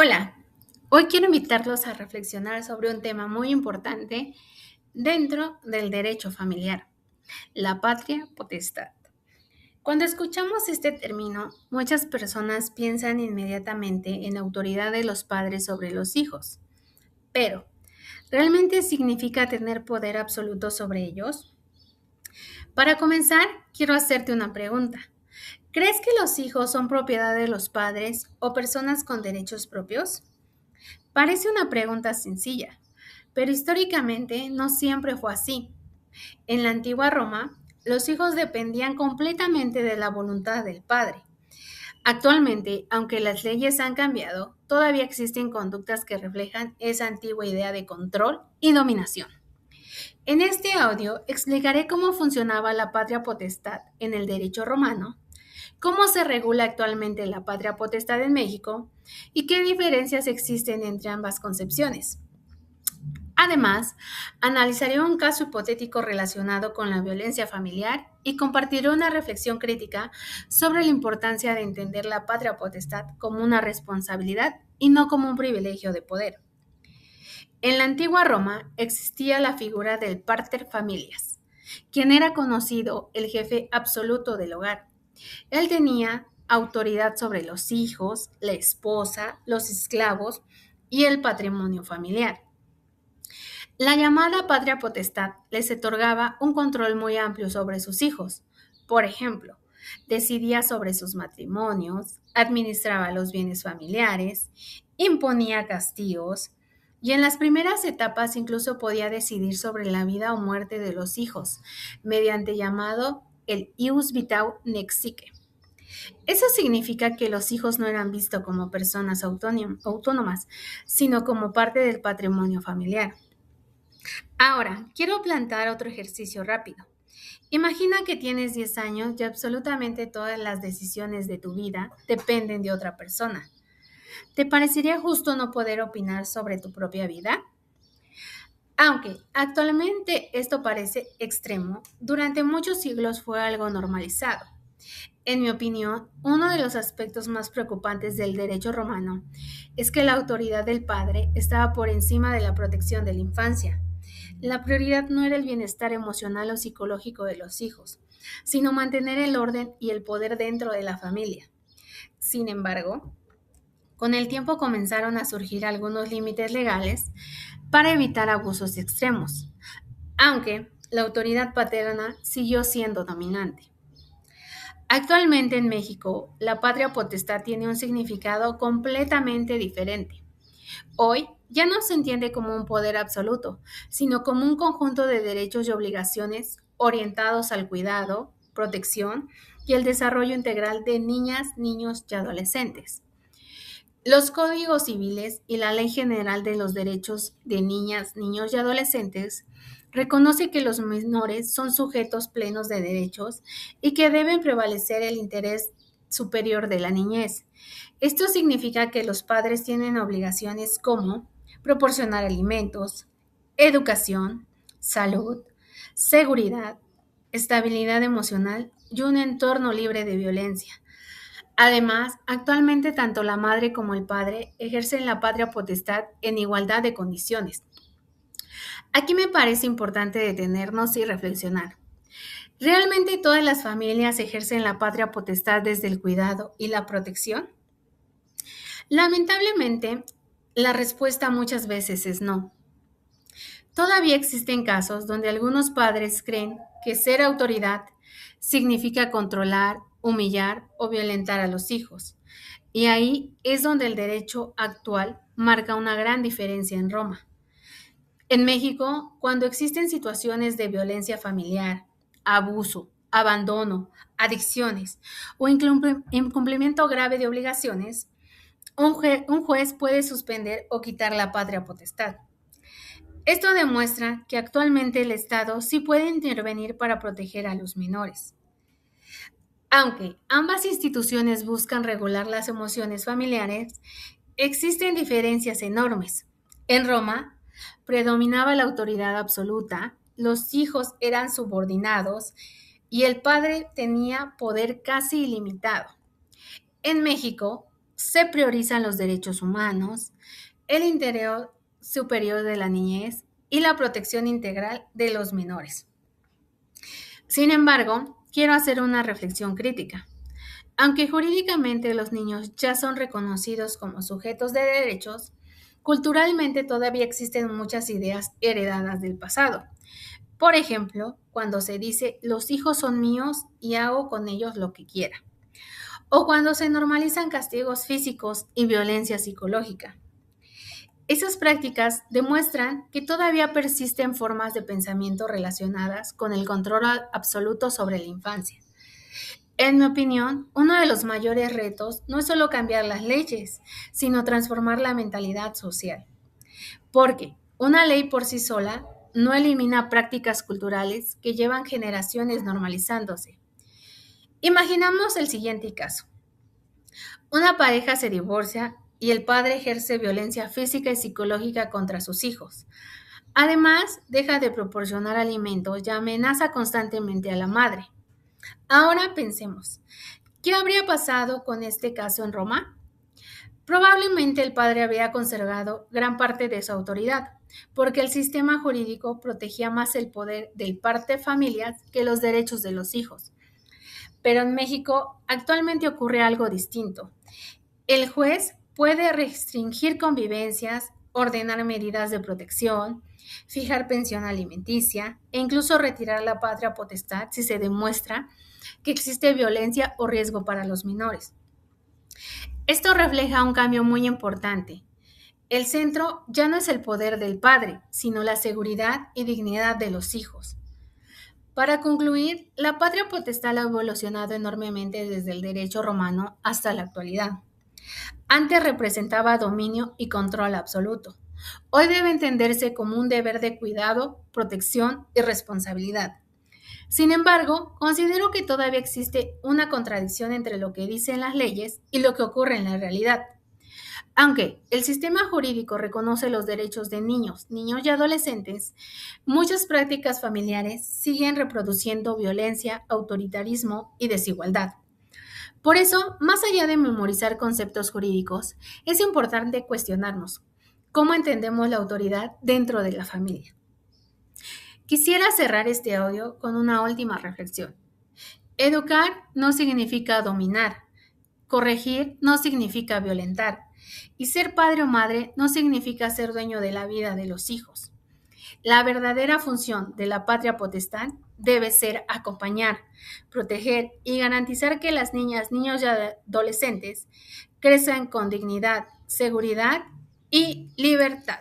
Hola, hoy quiero invitarlos a reflexionar sobre un tema muy importante dentro del derecho familiar, la patria potestad. Cuando escuchamos este término, muchas personas piensan inmediatamente en la autoridad de los padres sobre los hijos, pero ¿realmente significa tener poder absoluto sobre ellos? Para comenzar, quiero hacerte una pregunta. ¿Crees que los hijos son propiedad de los padres o personas con derechos propios? Parece una pregunta sencilla, pero históricamente no siempre fue así. En la antigua Roma, los hijos dependían completamente de la voluntad del padre. Actualmente, aunque las leyes han cambiado, todavía existen conductas que reflejan esa antigua idea de control y dominación. En este audio explicaré cómo funcionaba la patria potestad en el derecho romano, cómo se regula actualmente la patria potestad en México y qué diferencias existen entre ambas concepciones. Además, analizaré un caso hipotético relacionado con la violencia familiar y compartiré una reflexión crítica sobre la importancia de entender la patria potestad como una responsabilidad y no como un privilegio de poder. En la antigua Roma existía la figura del pater familias, quien era conocido el jefe absoluto del hogar. Él tenía autoridad sobre los hijos, la esposa, los esclavos y el patrimonio familiar. La llamada patria potestad les otorgaba un control muy amplio sobre sus hijos. Por ejemplo, decidía sobre sus matrimonios, administraba los bienes familiares, imponía castigos y en las primeras etapas incluso podía decidir sobre la vida o muerte de los hijos, mediante llamado el ius vitao nexique. Eso significa que los hijos no eran vistos como personas autónomas, sino como parte del patrimonio familiar. Ahora, quiero plantear otro ejercicio rápido. Imagina que tienes 10 años y absolutamente todas las decisiones de tu vida dependen de otra persona. ¿Te parecería justo no poder opinar sobre tu propia vida? Aunque actualmente esto parece extremo, durante muchos siglos fue algo normalizado. En mi opinión, uno de los aspectos más preocupantes del derecho romano es que la autoridad del padre estaba por encima de la protección de la infancia. La prioridad no era el bienestar emocional o psicológico de los hijos, sino mantener el orden y el poder dentro de la familia. Sin embargo, con el tiempo comenzaron a surgir algunos límites legales para evitar abusos extremos, aunque la autoridad paterna siguió siendo dominante. Actualmente en México, la patria potestad tiene un significado completamente diferente. Hoy ya no se entiende como un poder absoluto, sino como un conjunto de derechos y obligaciones orientados al cuidado, protección y el desarrollo integral de niñas, niños y adolescentes. Los códigos civiles y la Ley General de los Derechos de Niñas, Niños y Adolescentes reconoce que los menores son sujetos plenos de derechos y que deben prevalecer el interés superior de la niñez. Esto significa que los padres tienen obligaciones como proporcionar alimentos, educación, salud, seguridad, estabilidad emocional y un entorno libre de violencia. Además, actualmente tanto la madre como el padre ejercen la patria potestad en igualdad de condiciones. Aquí me parece importante detenernos y reflexionar. ¿Realmente todas las familias ejercen la patria potestad desde el cuidado y la protección? Lamentablemente, la respuesta muchas veces es no. Todavía existen casos donde algunos padres creen que ser autoridad significa controlar, humillar o violentar a los hijos. Y ahí es donde el derecho actual marca una gran diferencia en Roma. En México, cuando existen situaciones de violencia familiar, abuso, abandono, adicciones o incumplimiento grave de obligaciones, un juez puede suspender o quitar la patria potestad. Esto demuestra que actualmente el Estado sí puede intervenir para proteger a los menores. Aunque ambas instituciones buscan regular las emociones familiares, existen diferencias enormes. En Roma predominaba la autoridad absoluta, los hijos eran subordinados y el padre tenía poder casi ilimitado. En México se priorizan los derechos humanos, el interés superior de la niñez y la protección integral de los menores. Sin embargo, quiero hacer una reflexión crítica. Aunque jurídicamente los niños ya son reconocidos como sujetos de derechos, culturalmente todavía existen muchas ideas heredadas del pasado. Por ejemplo, cuando se dice los hijos son míos y hago con ellos lo que quiera. O cuando se normalizan castigos físicos y violencia psicológica. Esas prácticas demuestran que todavía persisten formas de pensamiento relacionadas con el control absoluto sobre la infancia. En mi opinión, uno de los mayores retos no es solo cambiar las leyes, sino transformar la mentalidad social. Porque una ley por sí sola no elimina prácticas culturales que llevan generaciones normalizándose. Imaginamos el siguiente caso. Una pareja se divorcia y el padre ejerce violencia física y psicológica contra sus hijos. Además, deja de proporcionar alimentos y amenaza constantemente a la madre. Ahora pensemos, ¿qué habría pasado con este caso en Roma? Probablemente el padre había conservado gran parte de su autoridad, porque el sistema jurídico protegía más el poder del parte de familias que los derechos de los hijos. Pero en México actualmente ocurre algo distinto. El juez puede restringir convivencias, ordenar medidas de protección, fijar pensión alimenticia e incluso retirar la patria potestad si se demuestra que existe violencia o riesgo para los menores. Esto refleja un cambio muy importante. El centro ya no es el poder del padre, sino la seguridad y dignidad de los hijos. Para concluir, la patria potestad ha evolucionado enormemente desde el derecho romano hasta la actualidad. Antes representaba dominio y control absoluto. Hoy debe entenderse como un deber de cuidado, protección y responsabilidad. Sin embargo, considero que todavía existe una contradicción entre lo que dicen las leyes y lo que ocurre en la realidad. Aunque el sistema jurídico reconoce los derechos de niños, niños y adolescentes, muchas prácticas familiares siguen reproduciendo violencia, autoritarismo y desigualdad. Por eso, más allá de memorizar conceptos jurídicos, es importante cuestionarnos cómo entendemos la autoridad dentro de la familia. Quisiera cerrar este audio con una última reflexión. Educar no significa dominar, corregir no significa violentar, y ser padre o madre no significa ser dueño de la vida de los hijos. La verdadera función de la patria potestad debe ser acompañar, proteger y garantizar que las niñas, niños y adolescentes crezcan con dignidad, seguridad y libertad.